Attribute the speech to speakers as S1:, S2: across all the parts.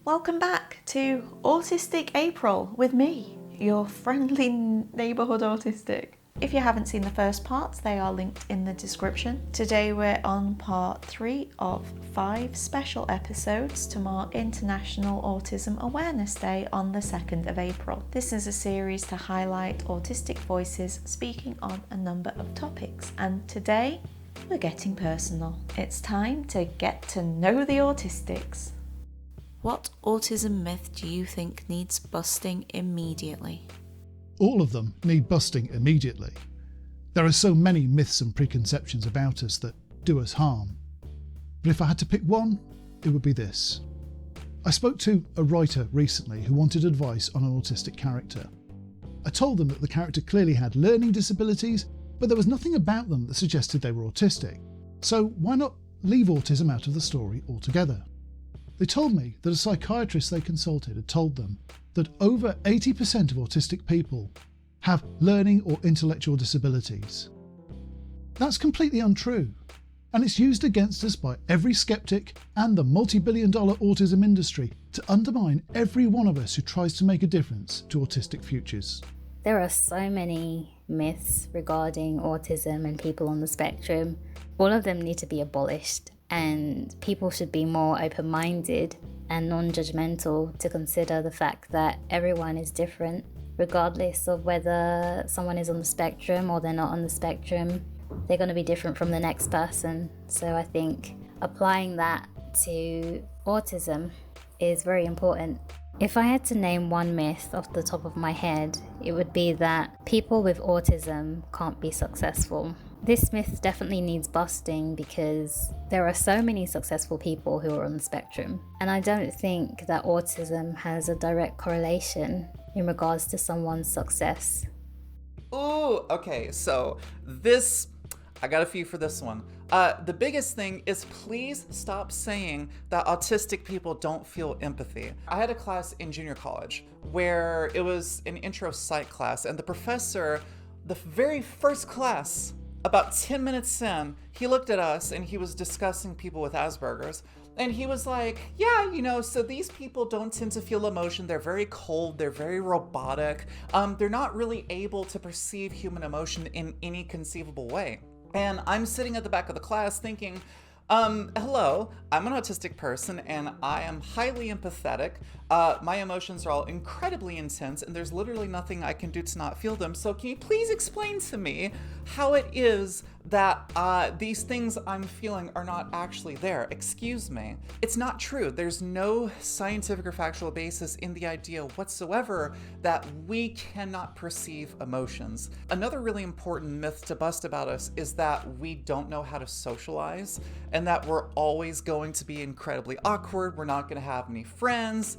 S1: Welcome back to Autistic April with me, your friendly neighbourhood autistic. If you haven't seen the first parts, they are linked in the description. Today we're on part 3 of 5 special episodes to mark International Autism Awareness Day on the 2nd of April. This is a series to highlight autistic voices speaking on a number of topics, and today we're getting personal. It's time to get to know the Autistics. What autism myth do you think needs busting immediately?
S2: All of them need busting immediately. There are so many myths and preconceptions about us that do us harm. But if I had to pick one, it would be this. I spoke to a writer recently who wanted advice on an autistic character. I told them that the character clearly had learning disabilities, but there was nothing about them that suggested they were autistic. So why not leave autism out of the story altogether? They told me that a psychiatrist they consulted had told them that over 80% of autistic people have learning or intellectual disabilities. That's completely untrue, and it's used against us by every skeptic and the multi-billion-dollar autism industry to undermine every one of us who tries to make a difference to autistic futures.
S3: There are so many myths regarding autism and people on the spectrum. All of them need to be abolished, and people should be more open-minded and non-judgmental to consider the fact that everyone is different, regardless of whether someone is on the spectrum or they're not on the spectrum. They're going to be different from the next person. So I think applying that to autism is very important. If I had to name one myth off the top of my head, it would be that people with autism can't be successful. This myth definitely needs busting because there are so many successful people who are on the spectrum, and I don't think that autism has a direct correlation in regards to someone's success.
S4: Ooh, okay, so I got a few for this one. The biggest thing is please stop saying that autistic people don't feel empathy. I had a class in junior college where it was an intro psych class, and the professor, the very first class, about 10 minutes in, he looked at us and he was discussing people with Asperger's. And he was like, yeah, so these people don't tend to feel emotion. They're very cold. They're very robotic. They're not really able to perceive human emotion in any conceivable way. And I'm sitting at the back of the class thinking, hello, I'm an autistic person and I am highly empathetic. My emotions are all incredibly intense and there's literally nothing I can do to not feel them. So can you please explain to me how it is that these things I'm feeling are not actually there? Excuse me. It's not true. There's no scientific or factual basis in the idea whatsoever that we cannot perceive emotions. Another really important myth to bust about us is that we don't know how to socialize and that we're always going to be incredibly awkward. We're not going to have any friends,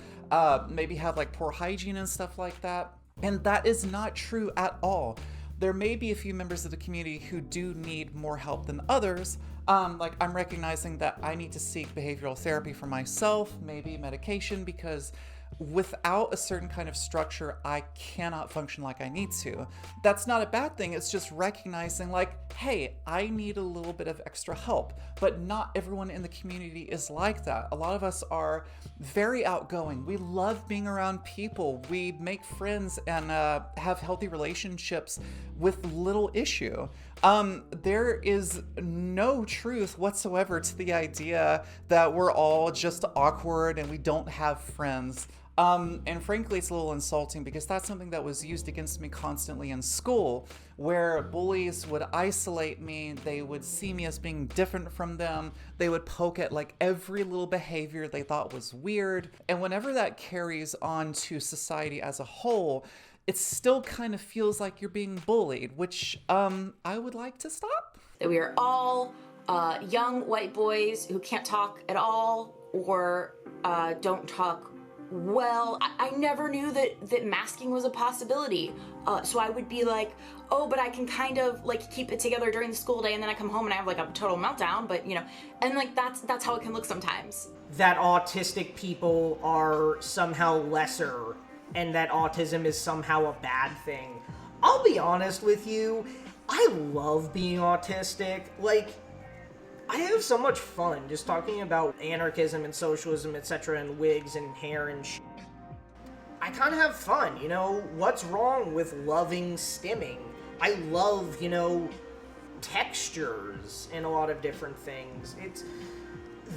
S4: maybe have like poor hygiene and stuff like that. And that is not true at all. There may be a few members of the community who do need more help than others. Like I'm recognizing that I need to seek behavioral therapy for myself, maybe medication, because without a certain kind of structure, I cannot function like I need to. That's not a bad thing. It's just recognizing like, hey, I need a little bit of extra help, but not everyone in the community is like that. A lot of us are very outgoing. We love being around people. We make friends and have healthy relationships with little issue. There is no truth whatsoever to the idea that we're all just awkward and we don't have friends. And frankly, it's a little insulting because that's something that was used against me constantly in school, where bullies would isolate me. They would see me as being different from them. They would poke at like every little behavior they thought was weird. And whenever that carries on to society as a whole, it still kind of feels like you're being bullied, which I would like to stop.
S5: We are all young white boys who can't talk at all or don't talk well. I never knew that masking was a possibility. So I would be like, oh, but I can kind of like keep it together during the school day, and then I come home and I have like a total meltdown, but and like that's how it can look sometimes.
S6: That autistic people are somehow lesser and that autism is somehow a bad thing. I'll be honest with you, I love being autistic. Like, I have so much fun just talking about anarchism and socialism, etc., and wigs and hair and I kind of have fun, you know? What's wrong with loving stimming? I love, you know, textures and a lot of different things. It's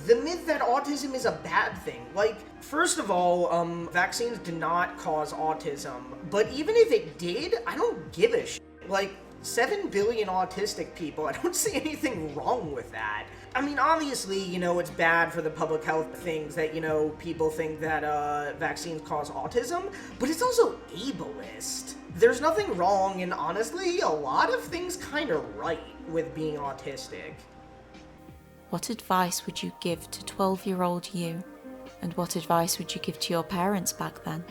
S6: the myth that autism is a bad thing. Like, first of all, vaccines do not cause autism, but even if it did, I don't give a shit. Like, 7 billion autistic people, I don't see anything wrong with that. I mean, obviously, you know, it's bad for the public health things that, you know, people think that vaccines cause autism, but it's also ableist. There's nothing wrong, and honestly, a lot of things kind of right with being autistic.
S1: What advice would you give to 12-year-old you? And what advice would you give to your parents back then?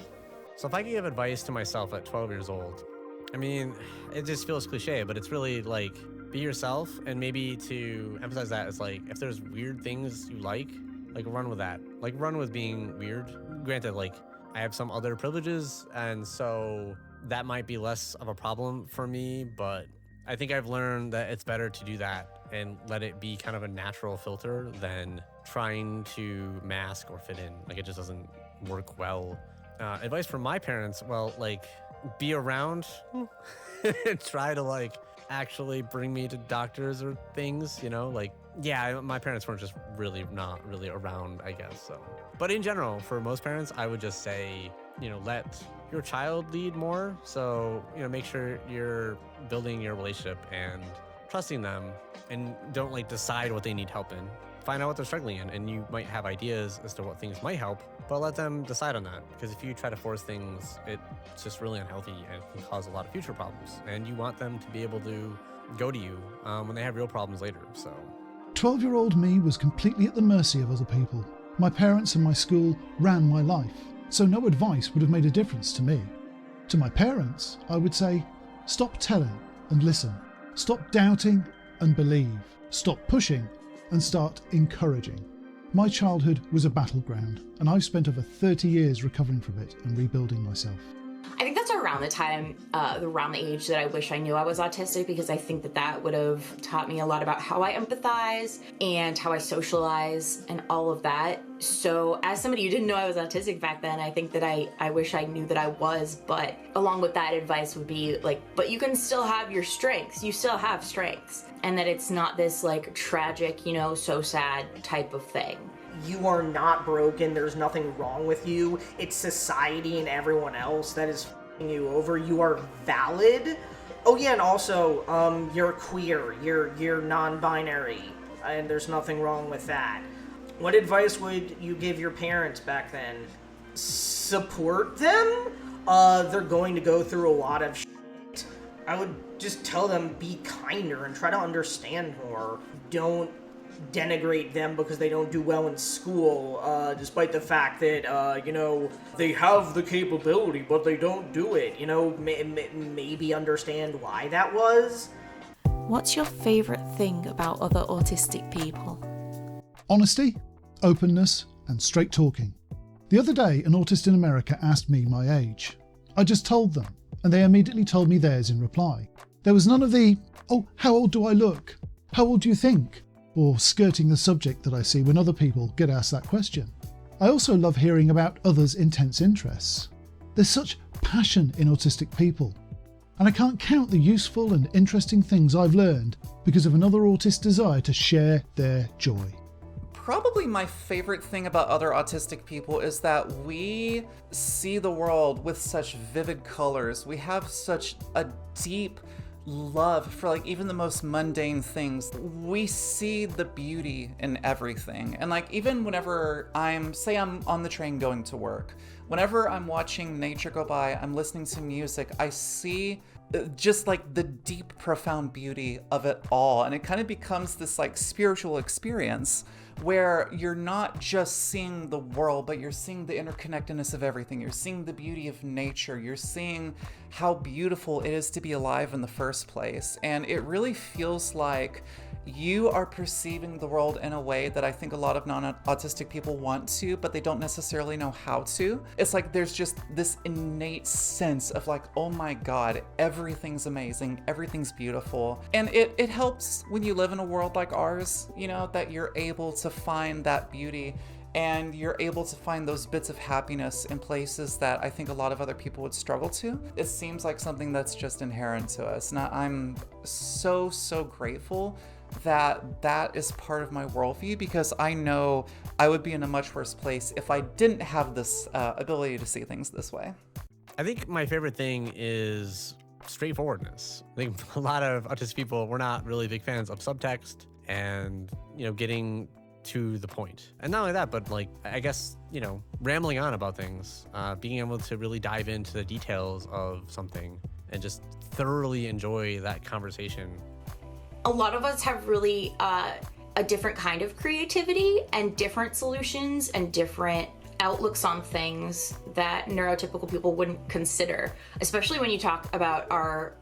S7: So if I could give advice to myself at 12 years old, I mean, it just feels cliche, but it's really like, be yourself, and maybe to emphasize that is like, if there's weird things you like run with that. Like, run with being weird. Granted, like, I have some other privileges, and so that might be less of a problem for me, but I think I've learned that it's better to do that and let it be kind of a natural filter than trying to mask or fit in. Like, it just doesn't work well. Advice from my parents, well, like, be around and try to, like, actually bring me to doctors or things, you know? Like, yeah, my parents weren't just not really around, I guess, so. But in general, for most parents, I would just say, you know, let your child lead more. So, you know, make sure you're building your relationship and trusting them, and don't, like, decide what they need help in. Find out what they're struggling in, and you might have ideas as to what things might help, but let them decide on that. Because if you try to force things, it's just really unhealthy and can cause a lot of future problems. And you want them to be able to go to you when they have real problems later, so.
S2: 12-year-old me was completely at the mercy of other people. My parents and my school ran my life, so no advice would have made a difference to me. To my parents, I would say, stop telling and listen. Stop doubting and believe. Stop pushing and start encouraging. My childhood was a battleground, and I've spent over 30 years recovering from it and rebuilding myself.
S5: I think that's around the time, around the age that I wish I knew I was autistic, because I think that would have taught me a lot about how I empathize and how I socialize and all of that. So as somebody who didn't know I was autistic back then, I think that I wish I knew that I was, but along with that advice would be like, but you can still have your strengths. You still have strengths. And that it's not this like tragic, you know, so sad type of thing.
S6: You are not broken, there's nothing wrong with you. It's society and everyone else that is f***ing you over. You are valid. Oh yeah, and also, you're queer, you're non-binary, and there's nothing wrong with that. What advice would you give your parents back then? Support them? They're going to go through a lot of shit. I would just tell them, be kinder and try to understand more. Don't denigrate them because they don't do well in school, despite the fact that, you know, they have the capability, but they don't do it. You know, maybe understand why that was.
S1: What's your favourite thing about other autistic people?
S2: Honesty, openness, and straight talking. The other day, an autist in America asked me my age. I just told them, and they immediately told me theirs in reply. There was none of the, oh, how old do I look? How old do you think? Or skirting the subject that I see when other people get asked that question. I also love hearing about others' intense interests. There's such passion in autistic people, and I can't count the useful and interesting things I've learned because of another autist's desire to share their joy.
S4: Probably my favorite thing about other autistic people is that we see the world with such vivid colors. We have such a deep love for like even the most mundane things. We see the beauty in everything. And like even whenever I'm on the train going to work, whenever I'm watching nature go by, I'm listening to music, I see just like the deep, profound beauty of it all. And it kind of becomes this like spiritual experience where you're not just seeing the world, but you're seeing the interconnectedness of everything. You're seeing the beauty of nature. You're seeing how beautiful it is to be alive in the first place. And it really feels like you are perceiving the world in a way that I think a lot of non-autistic people want to, but they don't necessarily know how to. It's like there's just this innate sense of like, oh my God, everything's amazing, everything's beautiful. And it helps when you live in a world like ours, you know, that you're able to find that beauty and you're able to find those bits of happiness in places that I think a lot of other people would struggle to. It seems like something that's just inherent to us. And I'm so grateful that is part of my worldview, because I know I would be in a much worse place if I didn't have this ability to see things this way.
S7: I think my favorite thing is straightforwardness. I think a lot of autistic people, we're not really big fans of subtext and, you know, getting to the point. And not only that, but like, I guess, you know, rambling on about things, being able to really dive into the details of something and just thoroughly enjoy that conversation.
S5: A lot of us have really a different kind of creativity and different solutions and different outlooks on things that neurotypical people wouldn't consider, especially when you talk about our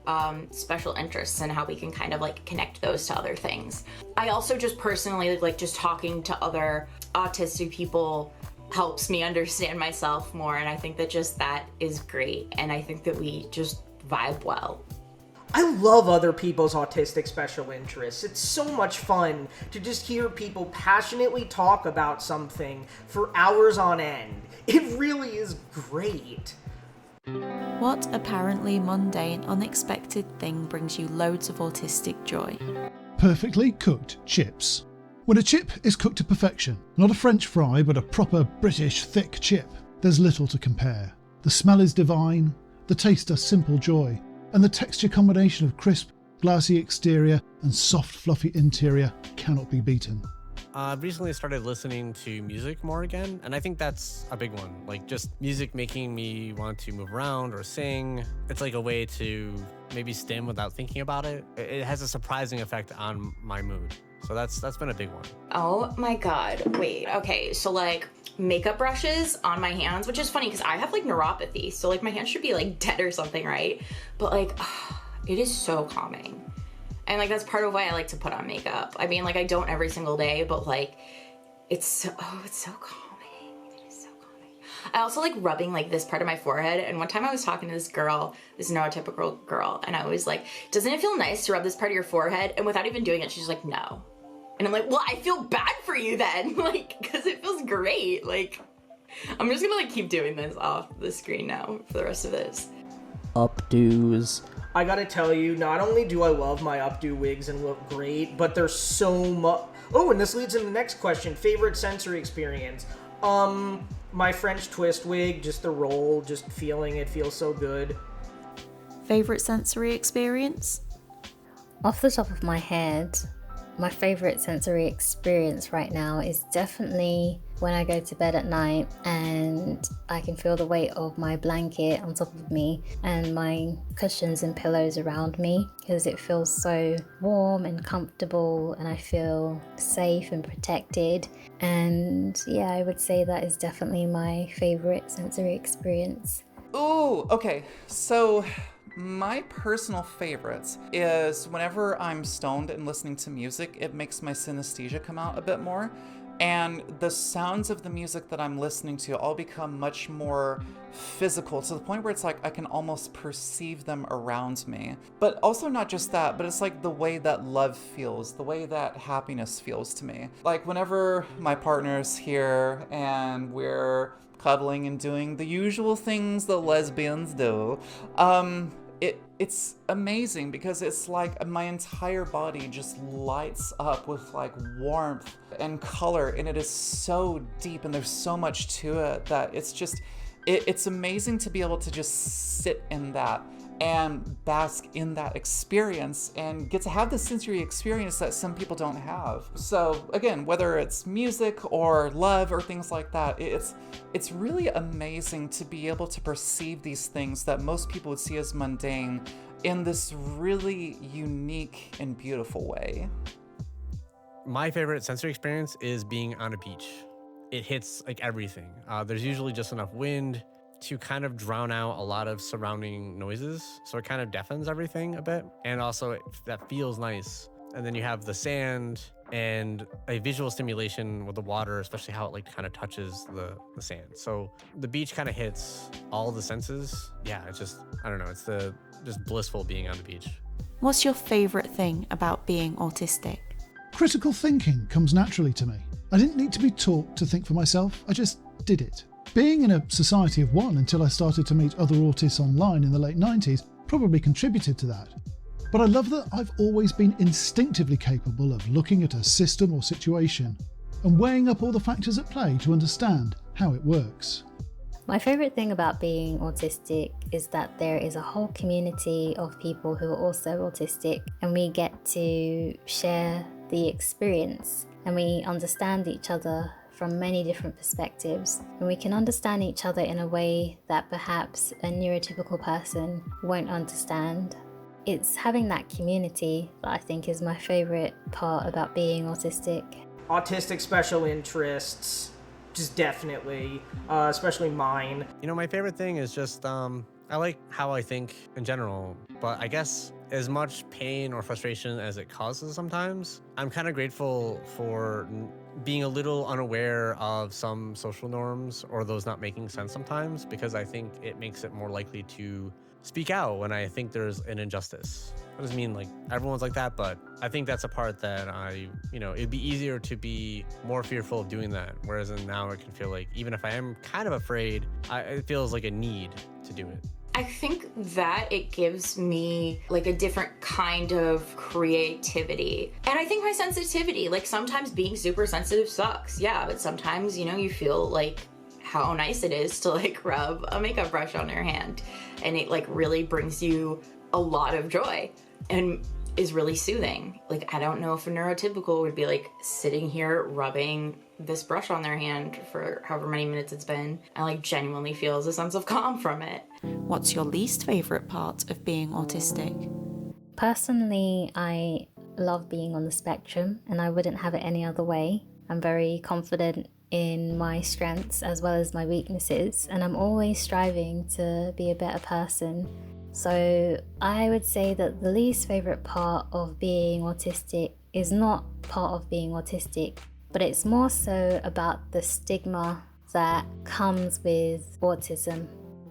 S5: special interests and how we can kind of like connect those to other things. I also just personally like just talking to other autistic people helps me understand myself more, and I think that just that is great, and I think that we just vibe well.
S6: I love other people's autistic special interests. It's so much fun to just hear people passionately talk about something for hours on end. It really is great.
S1: What apparently mundane, unexpected thing brings you loads of autistic joy?
S2: Perfectly cooked chips. When a chip is cooked to perfection, not a French fry but a proper British thick chip, there's little to compare. The smell is divine, the taste a simple joy, and the texture combination of crisp, glassy exterior and soft, fluffy interior cannot be beaten.
S7: I've recently started listening to music more again, and I think that's a big one. Like, just music making me want to move around or sing. It's like a way to maybe stim without thinking about it. It has a surprising effect on my mood. So that's been a big one.
S5: Oh my God, wait, okay, so like makeup brushes on my hands, which is funny because I have like neuropathy, so like my hands should be like dead or something, right? But like, it is so calming. And like, that's part of why I like to put on makeup. I mean, like I don't every single day, but like, it's so calming. It is so calming. I also like rubbing like this part of my forehead. And one time I was talking to this girl, this neurotypical girl, and I was like, doesn't it feel nice to rub this part of your forehead? And without even doing it, she's like, no. And I'm like, well, I feel bad for you then, like, because it feels great. Like, I'm just gonna like keep doing this off the screen now for the rest of this.
S6: Updos. I gotta tell you, not only do I love my updo wigs and look great, but there's so much. Oh, and this leads into the next question. Favorite sensory experience? My French twist wig, just the roll, just feeling it feels so good.
S1: Favorite sensory experience?
S3: Off the top of my head, my favorite sensory experience right now is definitely when I go to bed at night and I can feel the weight of my blanket on top of me and my cushions and pillows around me, because it feels so warm and comfortable and I feel safe and protected. And yeah, I would say that is definitely my favorite sensory experience.
S4: Ooh, okay, so my personal favorites is whenever I'm stoned and listening to music, it makes my synesthesia come out a bit more. And the sounds of the music that I'm listening to all become much more physical, to the point where it's like I can almost perceive them around me. But also not just that, but it's like the way that love feels, the way that happiness feels to me. Like whenever my partner's here and we're cuddling and doing the usual things that lesbians do, it's amazing because it's like my entire body just lights up with like warmth and color, and it is so deep and there's so much to it that it's amazing to be able to just sit in that and bask in that experience and get to have the sensory experience that some people don't have. So again, whether it's music or love or things like that, it's really amazing to be able to perceive these things that most people would see as mundane in this really unique and beautiful way.
S7: My favorite sensory experience is being on a beach. It hits like everything. There's usually just enough wind to kind of drown out a lot of surrounding noises. So it kind of deafens everything a bit. And also that feels nice. And then you have the sand and a visual stimulation with the water, especially how it like kind of touches the sand. So the beach kind of hits all the senses. Yeah, it's just, I don't know, it's just blissful being on the beach.
S1: What's your favourite thing about being autistic?
S2: Critical thinking comes naturally to me. I didn't need to be taught to think for myself, I just did it. Being in a society of one until I started to meet other autists online in the late 90s probably contributed to that. But I love that I've always been instinctively capable of looking at a system or situation and weighing up all the factors at play to understand how it works.
S3: My favourite thing about being autistic is that there is a whole community of people who are also autistic, and we get to share the experience and we understand each other from many different perspectives, and we can understand each other in a way that perhaps a neurotypical person won't understand. It's having that community that I think is my favourite part about being autistic.
S6: Autistic special interests, just definitely, especially mine.
S7: You know, my favorite thing is just, I like how I think in general, but I guess as much pain or frustration as it causes sometimes, I'm kind of grateful for being a little unaware of some social norms or those not making sense sometimes, because I think it makes it more likely to speak out when I think there's an injustice. That doesn't mean like everyone's like that, but I think that's a part that it'd be easier to be more fearful of doing that. Whereas now it can feel like, even if I am kind of afraid, it feels like a need to do it.
S5: I think that it gives me like a different kind of creativity. And I think my sensitivity, like sometimes being super sensitive sucks. Yeah, but sometimes, you feel like how nice it is to like rub a makeup brush on your hand. And it like really brings you a lot of joy and is really soothing. Like, I don't know if a neurotypical would be like sitting here rubbing this brush on their hand for however many minutes it's been and like genuinely feels a sense of calm from it.
S1: What's your least favourite part of being autistic?
S3: Personally, I love being on the spectrum and I wouldn't have it any other way. I'm very confident in my strengths as well as my weaknesses, and I'm always striving to be a better person. So I would say that the least favourite part of being autistic is not part of being autistic, but it's more so about the stigma that comes with autism.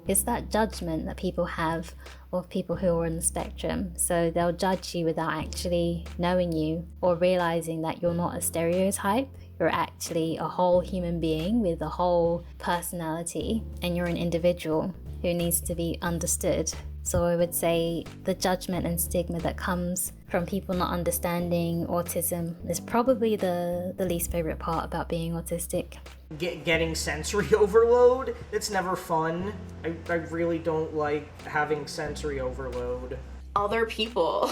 S3: It's that judgment that people have of people who are on the spectrum. So they'll judge you without actually knowing you or realising that you're not a stereotype. You're actually a whole human being with a whole personality, and you're an individual who needs to be understood. So I would say the judgment and stigma that comes from people not understanding autism is probably the least favourite part about being autistic.
S6: Getting sensory overload, it's never fun. I really don't like having sensory overload.
S5: Other people.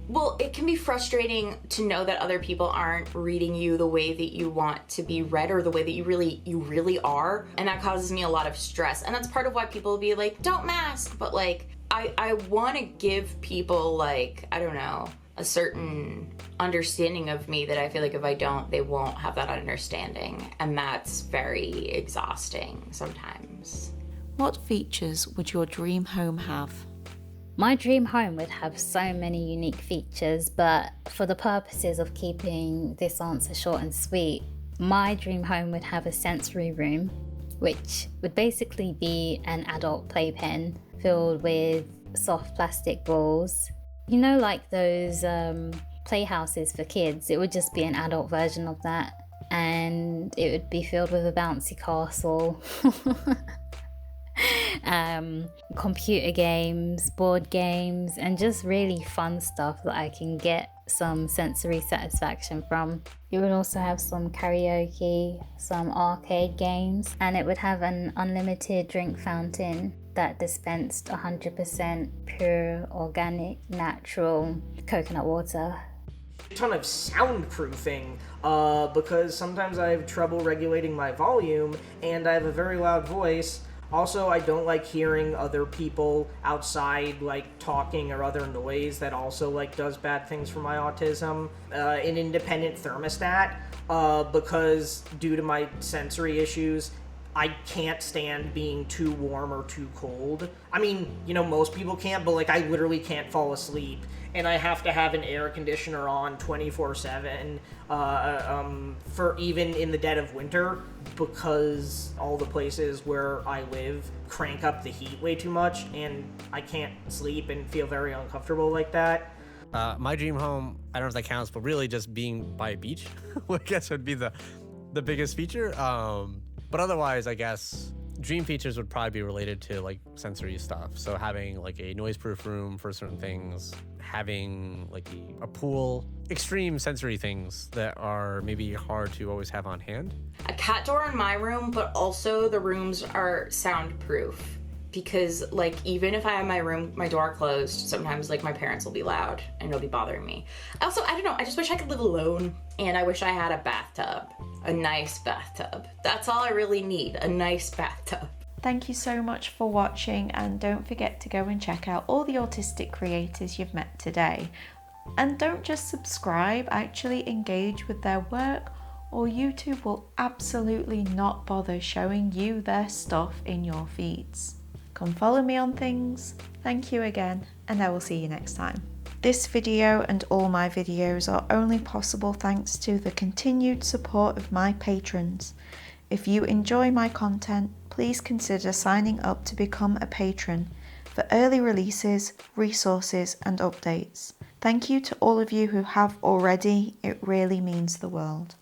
S5: Well, it can be frustrating to know that other people aren't reading you the way that you want to be read or the way that you really are. And that causes me a lot of stress. And that's part of why people will be like, don't mask. But like, I want to give people like, I don't know, a certain understanding of me that I feel like if I don't, they won't have that understanding. And that's very exhausting sometimes.
S1: What features would your dream home have?
S3: My dream home would have so many unique features, but for the purposes of keeping this answer short and sweet, my dream home would have a sensory room, which would basically be an adult playpen filled with soft plastic balls. You know, like those playhouses for kids, it would just be an adult version of that, and it would be filled with a bouncy castle. Computer games, board games, and just really fun stuff that I can get some sensory satisfaction from. It would also have some karaoke, some arcade games, and it would have an unlimited drink fountain that dispensed 100% pure, organic, natural coconut water.
S6: A ton of soundproofing, because sometimes I have trouble regulating my volume and I have a very loud voice. Also, I don't like hearing other people outside, like, talking or other noise that also, like, does bad things for my autism. An independent thermostat, because due to my sensory issues, I can't stand being too warm or too cold. I mean, you know, most people can't, but, like, I literally can't fall asleep. And I have to have an air conditioner on 24/7 for even in the dead of winter, because all the places where I live crank up the heat way too much, and I can't sleep and feel very uncomfortable like that.
S7: My dream home, I don't know if that counts, but really just being by a beach, I guess would be the biggest feature. But otherwise, I guess dream features would probably be related to like sensory stuff. So having like a noise-proof room for certain things, having like a pool, extreme sensory things that are maybe hard to always have on hand.
S5: A cat door in my room, but also the rooms are soundproof. Because, like, even if I have my door closed, sometimes, like, my parents will be loud and it'll be bothering me. Also, I don't know, I just wish I could live alone, and I wish I had a bathtub. A nice bathtub. That's all I really need, a nice bathtub.
S1: Thank you so much for watching, and don't forget to go and check out all the autistic creators you've met today. And don't just subscribe, actually engage with their work, or YouTube will absolutely not bother showing you their stuff in your feeds. Come follow me on things. Thank you again, and I will see you next time. This video and all my videos are only possible thanks to the continued support of my patrons. If you enjoy my content, please consider signing up to become a patron for early releases, resources, and updates. Thank you to all of you who have already. It really means the world.